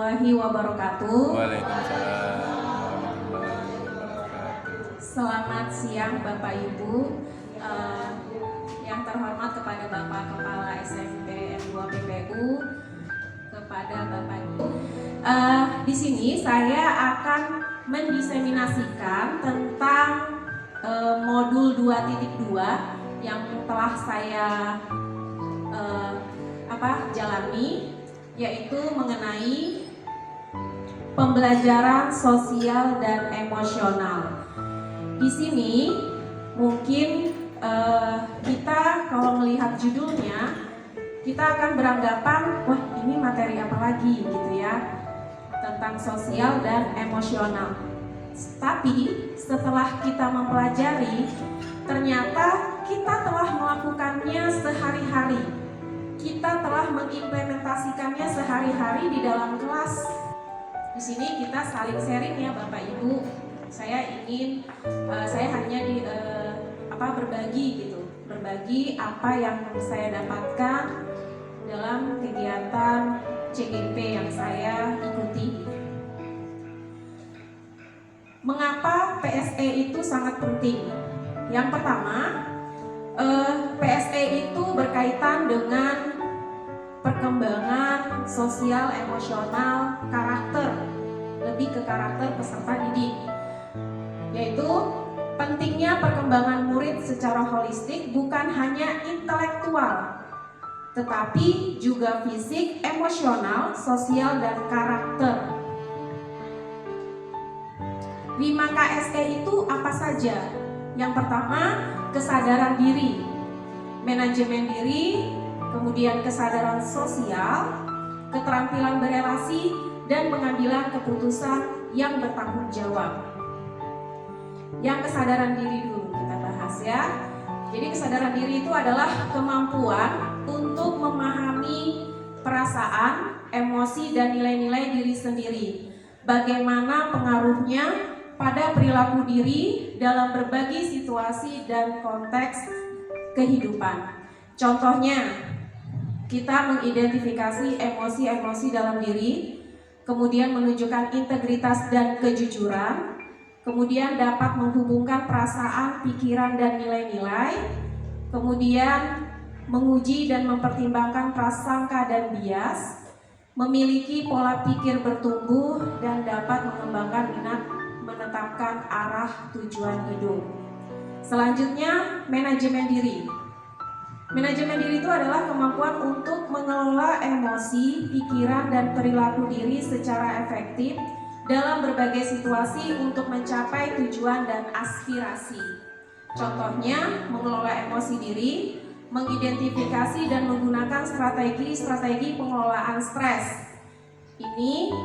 warahmatullahi wabarakatuh. Waalaikumsalam warahmatullahi wabarakatuh. Selamat siang Bapak Ibu. Yang terhormat kepada Bapak Kepala SMP N2 PPU, kepada Bapak Ibu. Di sini saya akan mendiseminasikan tentang modul 2.2 yang telah saya jalani, yaitu mengenai pembelajaran sosial dan emosional. Di sini mungkin kita kalau melihat judulnya, kita akan beranggapan, wah ini materi apa lagi gitu ya, tentang sosial dan emosional. Tapi setelah kita mempelajari, ternyata kita telah melakukannya sehari-hari. Kita telah mengimplementasikannya sehari-hari di dalam kelas. Di sini kita saling sharing ya Bapak Ibu. Saya hanya berbagi apa yang saya dapatkan dalam kegiatan CGP yang saya ikuti. Mengapa PSE itu sangat penting? Yang pertama, PSE itu berkaitan dengan perkembangan sosial, emosional, karakter, lebih ke karakter peserta didik, yaitu pentingnya perkembangan murid secara holistik, bukan hanya intelektual, tetapi juga fisik, emosional, sosial, dan karakter. 5 KSE itu apa saja? Yang pertama, kesadaran diri, manajemen diri, kemudian kesadaran sosial, keterampilan berelasi, dan pengambilan keputusan yang bertanggung jawab. Yang kesadaran diri dulu kita bahas ya. Jadi kesadaran diri itu adalah kemampuan untuk memahami perasaan, emosi, dan nilai-nilai diri sendiri. Bagaimana pengaruhnya pada perilaku diri dalam berbagai situasi dan konteks kehidupan. Contohnya, kita mengidentifikasi emosi-emosi dalam diri, kemudian menunjukkan integritas dan kejujuran, kemudian dapat menghubungkan perasaan, pikiran, dan nilai-nilai, kemudian menguji dan mempertimbangkan prasangka dan bias, memiliki pola pikir bertumbuh, dan dapat mengembangkan minat menetapkan arah tujuan hidup. Selanjutnya, manajemen diri. Manajemen diri itu adalah kemampuan untuk mengelola emosi, pikiran, dan perilaku diri secara efektif dalam berbagai situasi untuk mencapai tujuan dan aspirasi. Contohnya, mengelola emosi diri, mengidentifikasi dan menggunakan strategi pengelolaan stres. Ini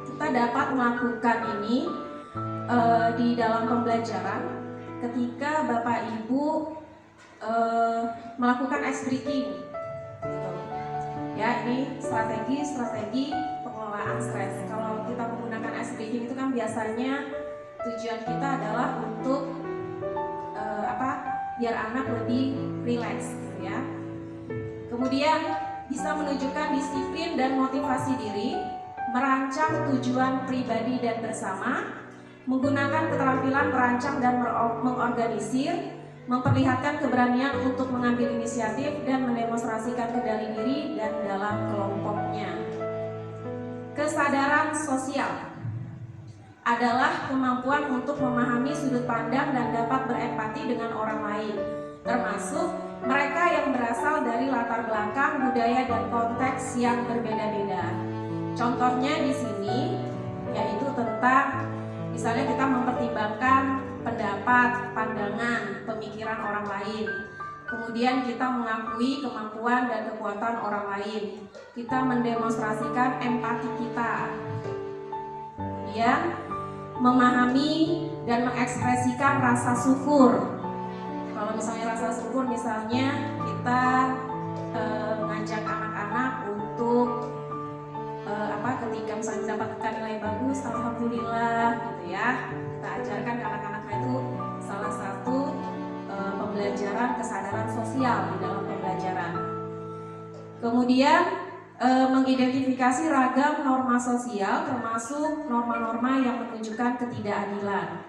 kita dapat melakukan ini di dalam pembelajaran ketika Bapak Ibu melakukan ice breaking gitu. Ya, ini strategi pengelolaan stres. Kalau kita menggunakan ice breaking itu kan biasanya tujuan kita adalah untuk biar anak lebih rileks gitu ya. Kemudian bisa menunjukkan disiplin dan motivasi diri, merancang tujuan pribadi dan bersama, menggunakan keterampilan merancang dan mengorganisir, memperlihatkan keberanian untuk mengambil inisiatif dan mendemonstrasikan kendali diri dan dalam kelompoknya. Kesadaran sosial adalah kemampuan untuk memahami sudut pandang dan dapat berempati dengan orang lain, termasuk mereka yang berasal dari latar belakang, budaya, dan konteks yang berbeda-beda. Contohnya di sini yaitu tentang misalnya kita mempertimbangkan pendapat, pandangan, pemikiran orang lain. Kemudian kita mengakui kemampuan dan kekuatan orang lain. Kita mendemonstrasikan empati kita. Kemudian memahami dan mengekspresikan rasa syukur. Kalau misalnya rasa syukur, misalnya kita ngajak anak-anak untuk ketika misalnya mendapatkan nilai bagus, alhamdulillah gitu ya. Kita ajarkan ke anak-anak itu salah satu pembelajaran kesadaran sosial di dalam pembelajaran. Kemudian mengidentifikasi ragam norma sosial termasuk norma-norma yang menunjukkan ketidakadilan.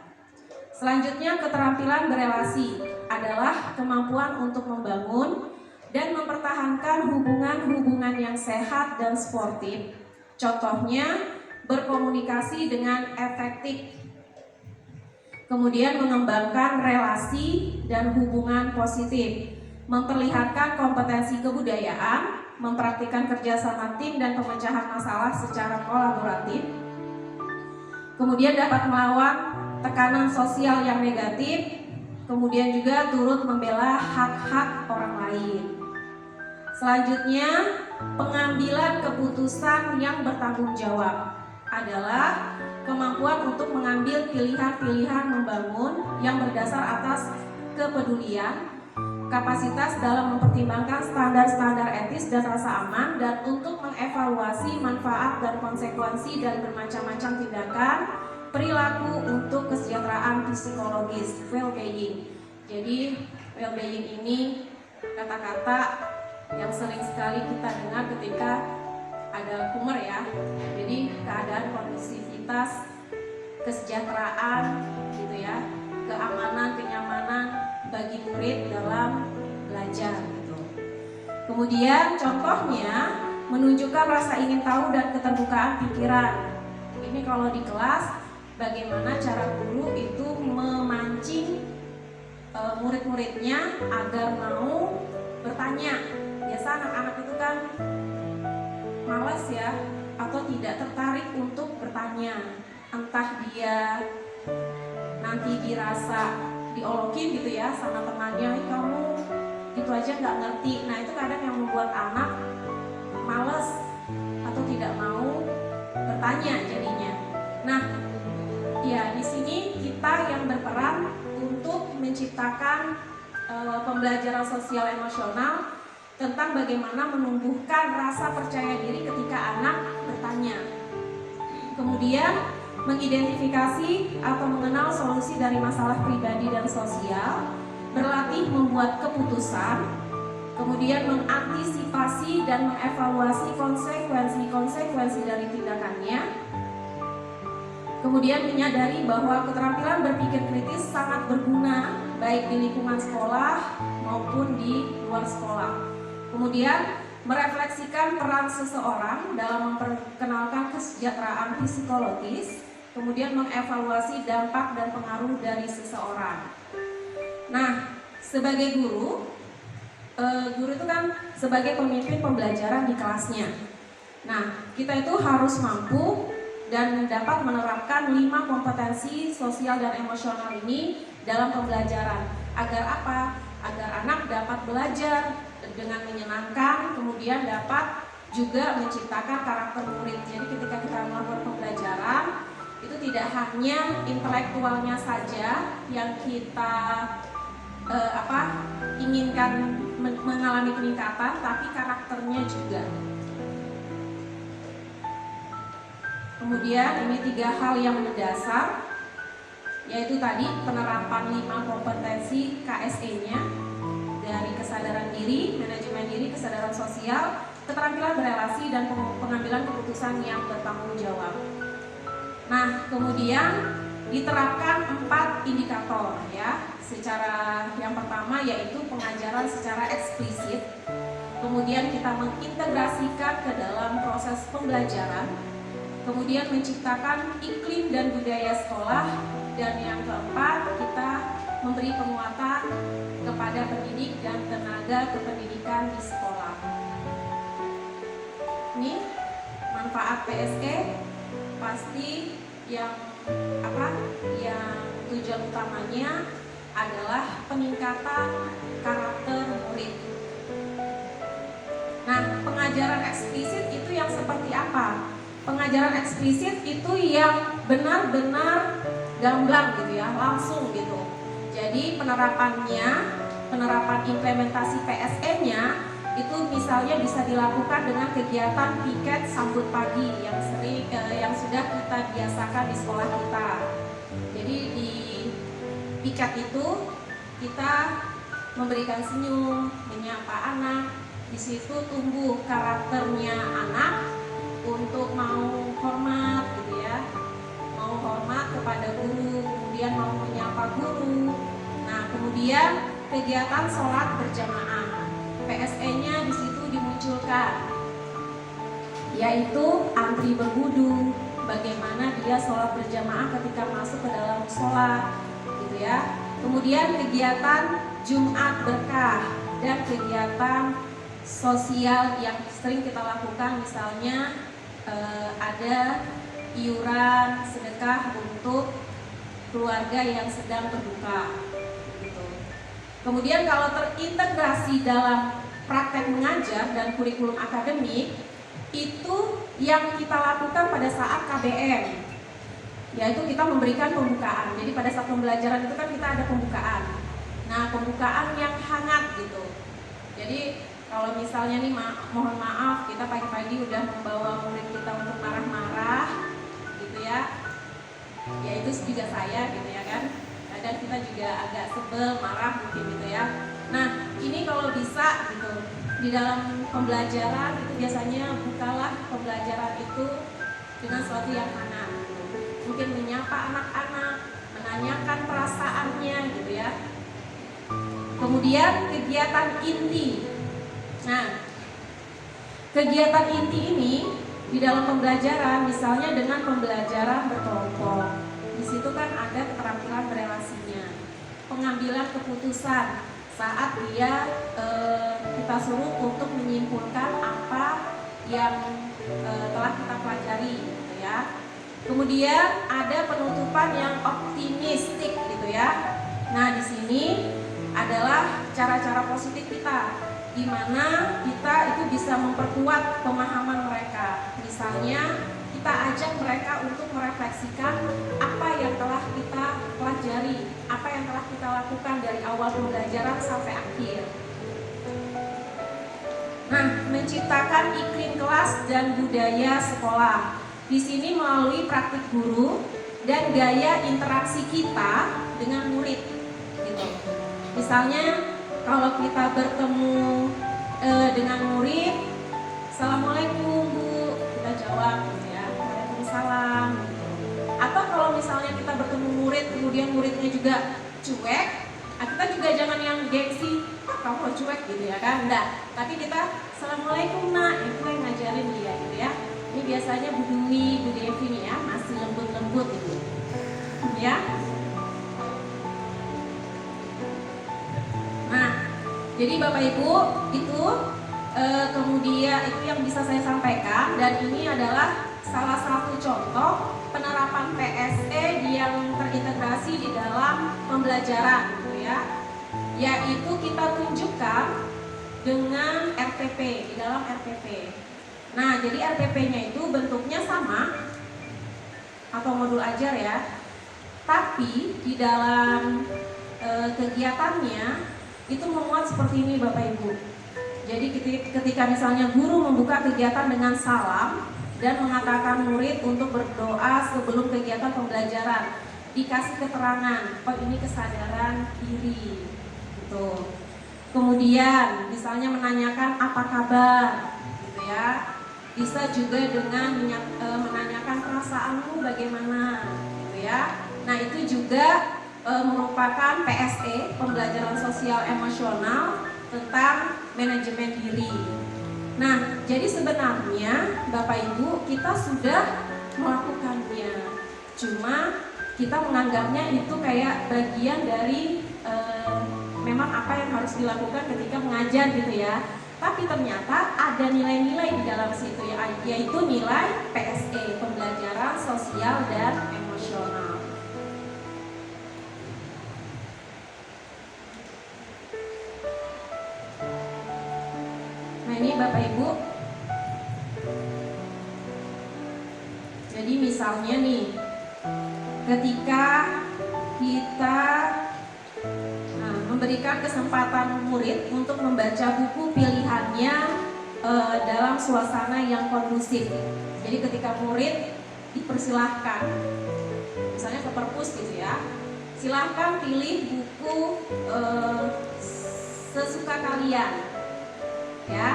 Selanjutnya, keterampilan berelasi adalah kemampuan untuk membangun dan mempertahankan hubungan-hubungan yang sehat dan sportif. Contohnya, berkomunikasi dengan efektif. Kemudian mengembangkan relasi dan hubungan positif, memperlihatkan kompetensi kebudayaan, mempraktikkan kerjasama tim dan pemecahan masalah secara kolaboratif. Kemudian dapat melawan tekanan sosial yang negatif, kemudian juga turut membela hak-hak orang lain. Selanjutnya, pengambilan keputusan yang bertanggung jawab adalah kemampuan untuk mengambil pilihan-pilihan membangun yang berdasar atas kepedulian, kapasitas dalam mempertimbangkan standar-standar etis dan rasa aman, dan untuk mengevaluasi manfaat dan konsekuensi dari bermacam-macam tindakan perilaku untuk kesejahteraan psikologis, well-being. Jadi well-being ini kata-kata yang sering sekali kita dengar ketika ada kumer ya. Jadi keadaan kondusivitas, kesejahteraan gitu ya, keamanan, kenyamanan bagi murid dalam belajar gitu. Kemudian contohnya menunjukkan rasa ingin tahu dan keterbukaan pikiran. Ini kalau di kelas bagaimana cara guru itu memancing murid-muridnya agar mau bertanya. Biasa anak-anak itu kan malas ya, atau tidak tertarik untuk bertanya. Entah dia nanti dirasa diolokin gitu ya sama temannya, kamu gitu aja nggak ngerti. Nah itu kadang yang membuat anak malas atau tidak mau bertanya jadinya. Nah ya di sini kita yang berperan untuk menciptakan pembelajaran sosial emosional tentang bagaimana menumbuhkan rasa percaya diri ketika anak bertanya. Kemudian mengidentifikasi atau mengenal solusi dari masalah pribadi dan sosial, berlatih membuat keputusan, kemudian mengantisipasi dan mengevaluasi konsekuensi-konsekuensi dari tindakannya, kemudian menyadari bahwa keterampilan berpikir kritis sangat berguna baik di lingkungan sekolah maupun di luar sekolah. Kemudian merefleksikan peran seseorang dalam memperkenalkan kesejahteraan psikologis, kemudian mengevaluasi dampak dan pengaruh dari seseorang. Nah, sebagai guru itu kan sebagai pemimpin pembelajaran di kelasnya. Nah, kita itu harus mampu dan dapat menerapkan 5 kompetensi sosial dan emosional ini dalam pembelajaran. Agar apa? Agar anak dapat belajar dengan menyenangkan, kemudian dapat juga menciptakan karakter murid. Jadi ketika kita melakukan pembelajaran, itu tidak hanya intelektualnya saja yang kita inginkan mengalami peningkatan, tapi karakternya juga. Kemudian ini 3 hal yang mendasar, yaitu tadi penerapan 5 kompetensi KSE-nya, dari kesadaran diri, manajemen diri, kesadaran sosial, keterampilan berelasi, dan pengambilan keputusan yang bertanggung jawab. Nah, kemudian diterapkan 4 indikator ya. Secara yang pertama yaitu pengajaran secara eksplisit. Kemudian kita mengintegrasikan ke dalam proses pembelajaran. Kemudian menciptakan iklim dan budaya sekolah, dan yang keempat kita memberi penguatan kepada pendidik dan tenaga kependidikan di sekolah. Ini manfaat PSE pasti yang tujuan utamanya adalah peningkatan karakter murid. Nah, pengajaran eksplisit itu yang seperti apa? Pengajaran eksplisit itu yang benar-benar gamblang gitu ya, langsung gitu. Jadi penerapan implementasi PSE-nya itu misalnya bisa dilakukan dengan kegiatan piket sambut pagi yang sudah kita biasakan di sekolah kita. Jadi di piket itu kita memberikan senyum, menyapa anak, Di situ tumbuh karakternya anak untuk mau hormat gitu ya, mau hormat kepada guru, kemudian mau menyapa guru. Nah, kemudian kegiatan sholat berjamaah, PSE-nya di situ dimunculkan, yaitu antri berwudu, bagaimana dia sholat berjamaah ketika masuk ke dalam sholat, gitu ya. Kemudian kegiatan Jumat berkah dan kegiatan sosial yang sering kita lakukan, misalnya ada iuran sedekah untuk keluarga yang sedang berduka, gitu. Kemudian kalau terintegrasi dalam praktek mengajar dan kurikulum akademik, itu yang kita lakukan pada saat KBM, yaitu kita memberikan pembukaan. Jadi pada saat pembelajaran itu kan kita ada pembukaan. Nah, pembukaan yang hangat gitu. Jadi kalau misalnya nih mohon maaf, kita pagi-pagi udah membawa murid kita untuk marah-marah gitu ya. Ya itu juga saya gitu ya kan. Kadang kita juga agak sebel, marah mungkin gitu ya. Nah, ini kalau bisa gitu, di dalam pembelajaran itu biasanya bukalah pembelajaran itu dengan sesuatu yang hangat gitu. Mungkin menyapa anak-anak, menanyakan perasaannya gitu ya. Kemudian kegiatan inti. Nah, kegiatan inti ini di dalam pembelajaran, misalnya dengan pembelajaran berkelompok, di situ kan ada keterampilan berelasinya, pengambilan keputusan saat dia kita suruh untuk menyimpulkan apa yang telah kita pelajari, gitu ya. Kemudian ada penutupan yang optimistik, gitu ya. Nah, di sini adalah cara-cara positif kita, di mana kita itu bisa memperkuat pemahaman mereka. Misalnya kita ajak mereka untuk merefleksikan apa yang telah kita pelajari, apa yang telah kita lakukan dari awal pembelajaran sampai akhir. Nah, menciptakan iklim kelas dan budaya sekolah. Di sini melalui praktik guru dan gaya interaksi kita dengan murid, gitu. Misalnya kalau kita bertemu dengan murid, Assalamualaikum Bu, kita jawab gitu ya, Waalaikumsalam gitu. Atau kalau misalnya kita bertemu murid, kemudian muridnya juga cuek, kita juga jangan yang gengsi, kamu cuek gitu ya kan, enggak. Tapi kita Assalamualaikum nak, itu yang ngajarin dia gitu ya. Ini biasanya Bu Dwi, Bu Devi nih ya, masih lembut-lembut gitu ya. Jadi Bapak Ibu itu kemudian itu yang bisa saya sampaikan, dan ini adalah salah satu contoh penerapan PSE yang terintegrasi di dalam pembelajaran gitu ya. Yaitu kita tunjukkan dengan RPP, di dalam RPP. Nah, jadi RPP-nya itu bentuknya sama atau modul ajar ya. Tapi di dalam kegiatannya itu memuat seperti ini Bapak Ibu. Jadi ketika misalnya guru membuka kegiatan dengan salam dan mengatakan murid untuk berdoa sebelum kegiatan pembelajaran, dikasih keterangan, oh ini kesadaran diri gitu. Kemudian misalnya menanyakan apa kabar gitu ya. Bisa juga dengan menanyakan perasaanmu bagaimana gitu ya. Nah, itu juga merupakan PSE, pembelajaran sosial emosional tentang manajemen diri. Nah, jadi sebenarnya Bapak Ibu kita sudah melakukannya, cuma kita menganggapnya itu kayak bagian dari memang apa yang harus dilakukan ketika mengajar gitu ya. Tapi ternyata ada nilai-nilai di dalam situ ya, yaitu nilai PSE, pembelajaran sosial dan emosional. Ini Bapak Ibu, jadi misalnya nih, ketika kita memberikan kesempatan murid untuk membaca buku pilihannya dalam suasana yang kondusif. Jadi ketika murid dipersilahkan, misalnya ke perpus gitu ya, silahkan pilih buku sesuka kalian. ya.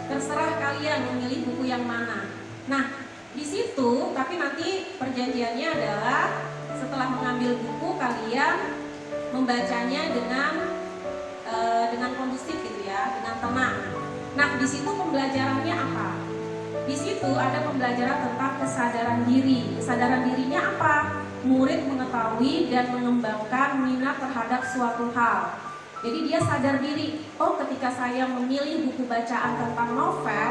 Terserah kalian memilih buku yang mana. Nah, di situ tapi nanti perjanjiannya adalah setelah mengambil buku kalian membacanya dengan kondusif gitu ya, dengan tenang. Nah, di situ pembelajarannya apa? Di situ ada pembelajaran tentang kesadaran diri. Kesadaran dirinya apa? Murid mengetahui dan mengembangkan minat terhadap suatu hal. Jadi dia sadar diri, oh ketika saya memilih buku bacaan tentang novel,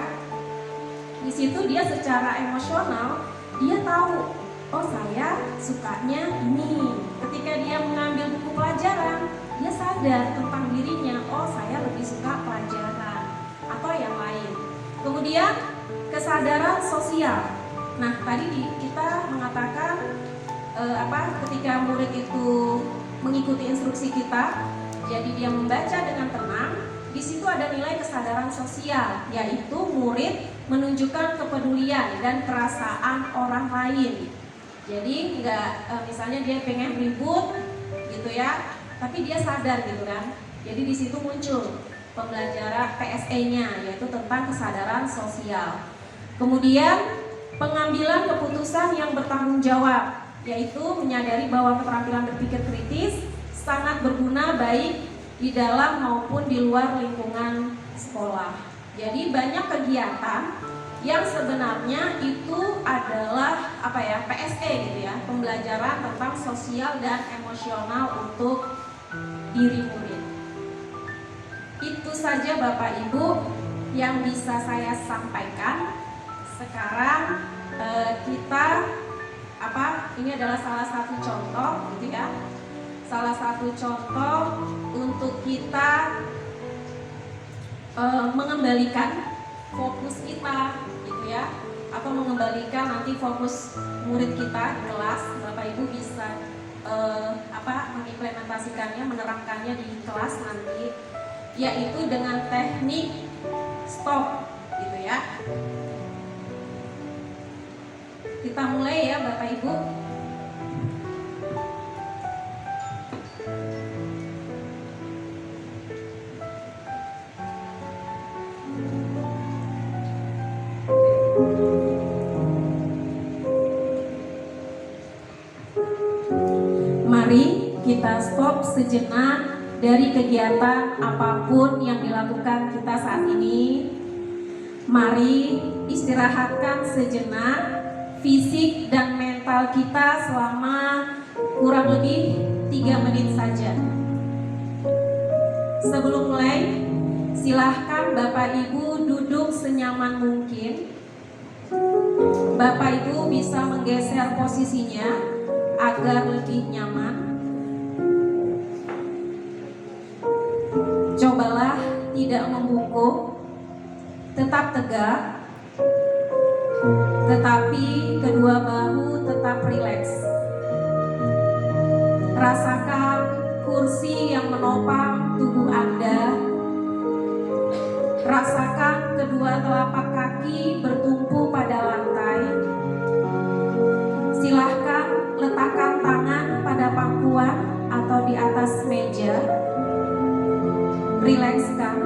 di situ dia secara emosional, dia tahu, oh saya sukanya ini. Ketika dia mengambil buku pelajaran, dia sadar tentang dirinya, oh saya lebih suka pelajaran atau yang lain. Kemudian kesadaran sosial. Nah tadi kita mengatakan ketika murid itu mengikuti instruksi kita, jadi dia membaca dengan tenang. Di situ ada nilai kesadaran sosial, yaitu murid menunjukkan kepedulian dan perasaan orang lain. Jadi misalnya dia pengen ribut gitu ya, tapi dia sadar gitu kan. Jadi di situ muncul pembelajaran PSE-nya, yaitu tentang kesadaran sosial. Kemudian pengambilan keputusan yang bertanggung jawab, yaitu menyadari bahwa keterampilan berpikir kritis sangat berguna baik di dalam maupun di luar lingkungan sekolah. Jadi banyak kegiatan yang sebenarnya itu adalah PSE gitu ya, pembelajaran tentang sosial dan emosional untuk diri murid. Itu saja Bapak Ibu yang bisa saya sampaikan. Sekarang ini adalah salah satu contoh gitu ya. Salah satu contoh untuk kita mengembalikan fokus kita gitu ya, atau mengembalikan nanti fokus murid kita di kelas. Bapak Ibu bisa mengimplementasikannya, menerapkannya di kelas nanti, yaitu dengan teknik stop gitu ya. Kita mulai ya Bapak Ibu. Mari kita stop sejenak dari kegiatan apapun yang dilakukan kita saat ini. Mari istirahatkan sejenak fisik dan mental kita selama kurang lebih 3 menit saja. Sebelum mulai, silahkan Bapak Ibu duduk senyaman mungkin. Bapak Ibu bisa menggeser posisinya agar lebih nyaman. Cobalah tidak membungkuk, tetap tegak, tetapi kedua bahu tetap rileks. Rasakan kursi yang menopang tubuh Anda. Rasakan kedua telapak kaki bertumpu pada lantai. Silahkan letakkan tangan pada pangkuan atau di atas meja. Rilekskan.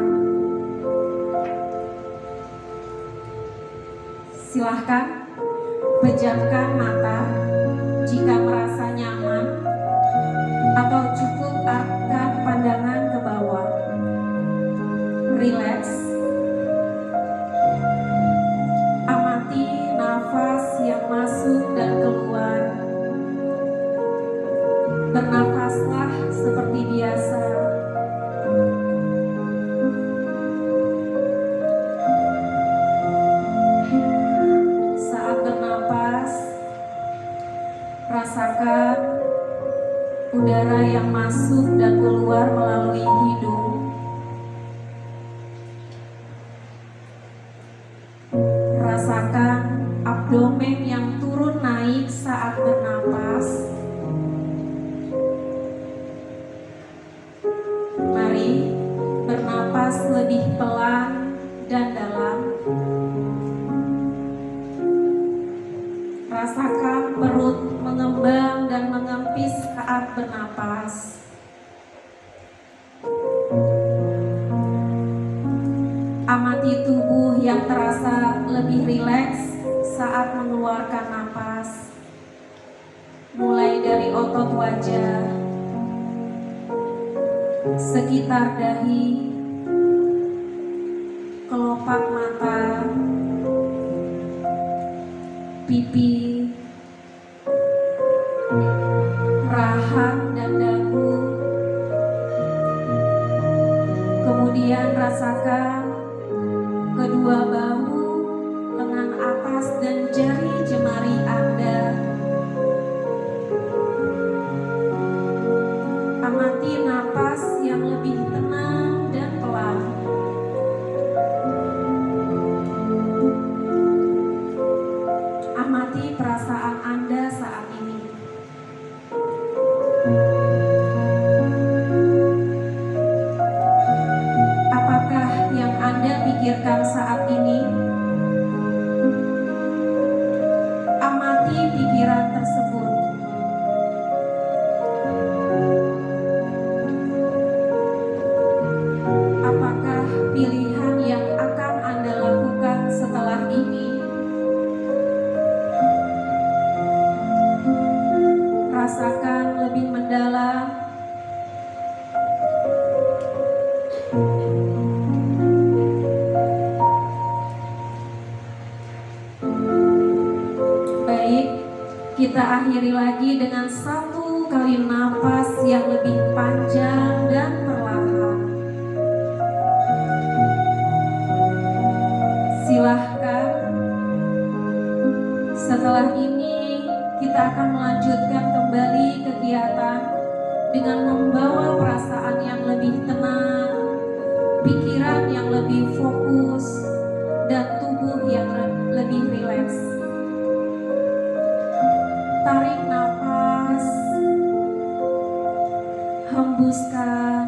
Silahkan pejamkan mata jika merasa nyaman, atau cukup arahkan pandangan ke bawah. Rileks. Amati nafas yang masuk dan keluar. Bernafaslah seperti biasa. Saat bernapas, rasakan udara yang masuk dan keluar melalui hidung. Rasakan abdomen yang turun naik saat bernapas. Mari bernapas lebih pelan dan dalam. Rasakan perut mengembang dan mengempis saat bernapas. Amati tubuh yang terasa lebih rileks saat mengeluarkan napas. Mulai dari otot wajah, sekitar dahi, kelopak mata, pipi, rahang dan dagu. Kemudian rasakan kedua bahu, lengan atas dan jari jemari Anda. Amati napas yang lebih tenang dan pelan. Amati perasaan Anda saat ini. Apakah yang Anda pikirkan saat ini? Amati pikiran tersebut. Apakah pilihan yang akan Anda lakukan setelah ini? Rasakan lebih mendalam. Baik, kita akhiri lagi dengan satu kali napas yang lebih panjang dan perlahan. Silahkan. Setelah ini kita akan melanjutkan kembali kegiatan dengan membawa perasaan yang lebih tenang, pikiran yang lebih fokus, dan tubuh yang lebih rileks. Tarik nafas, hembuskan.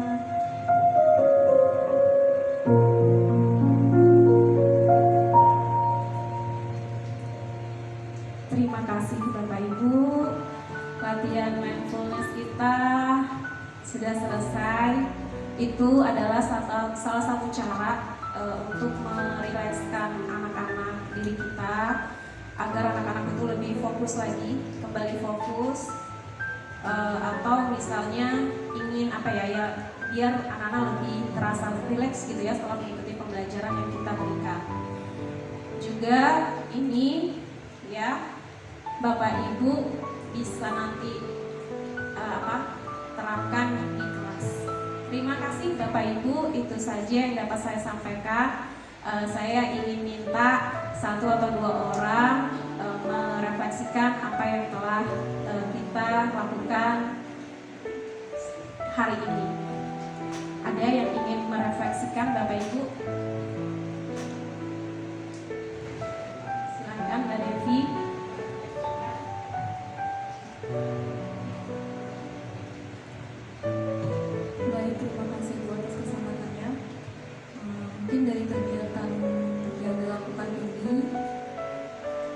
Terima kasih Bapak Ibu. Latihan mindfulness kita sudah selesai. Itu adalah salah satu cara untuk merilekskan anak-anak diri kita agar anak-anak itu lebih fokus lagi, kembali fokus, atau misalnya ingin biar anak-anak lebih terasa rileks gitu ya setelah mengikuti pembelajaran yang kita berikan. Juga ini ya Bapak Ibu bisa nanti terapkan di kelas. Terima kasih Bapak Ibu, itu saja yang dapat saya sampaikan. Saya ingin minta satu atau dua orang merefleksikan apa yang telah kita lakukan hari ini. Ada yang ingin merefleksikan Bapak Ibu? Silakan Mbak Devi. Baik, terima kasih Bu atas kesempatannya. Mungkin dari kegiatan yang dilakukan ini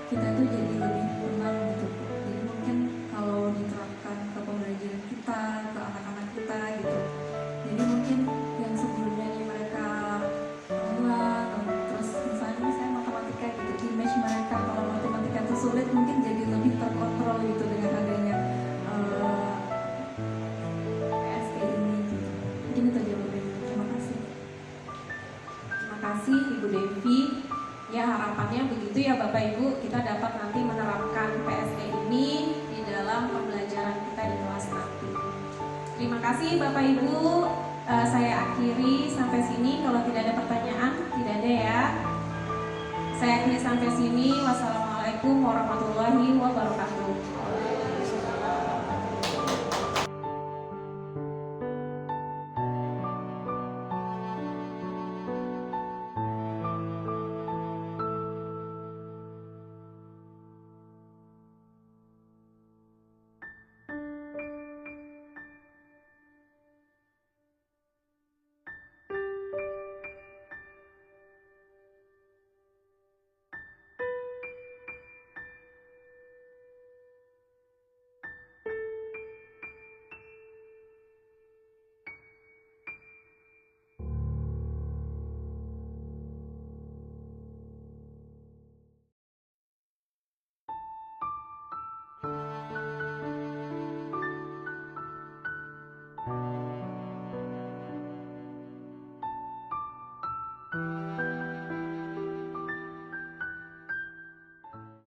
kita tuh jadi lebih tenang gitu. Jadi mungkin kalau diterapkan ke pembelajaran kita, ke anak-anak kita gitu. Jadi mungkin yang sebelumnya nih mereka mengulang, terus misalnya saya matematika gitu, image mereka kalau matematika itu sulit mungkin jadi lebih terkontrol gitu dengan adanya PSK ini gitu. Mungkin itu jawabannya. Terima kasih. Terima kasih Ibu Devi. Ya harapannya begitu ya Bapak Ibu, kita dapat nanti menerapkan PSK ini di dalam pembelajaran kita di kelas nanti. Terima kasih Bapak Ibu. Saya akhiri sampai sini. Kalau tidak ada pertanyaan, tidak ada ya. Saya akhiri sampai sini. Wassalamualaikum warahmatullahi wabarakatuh.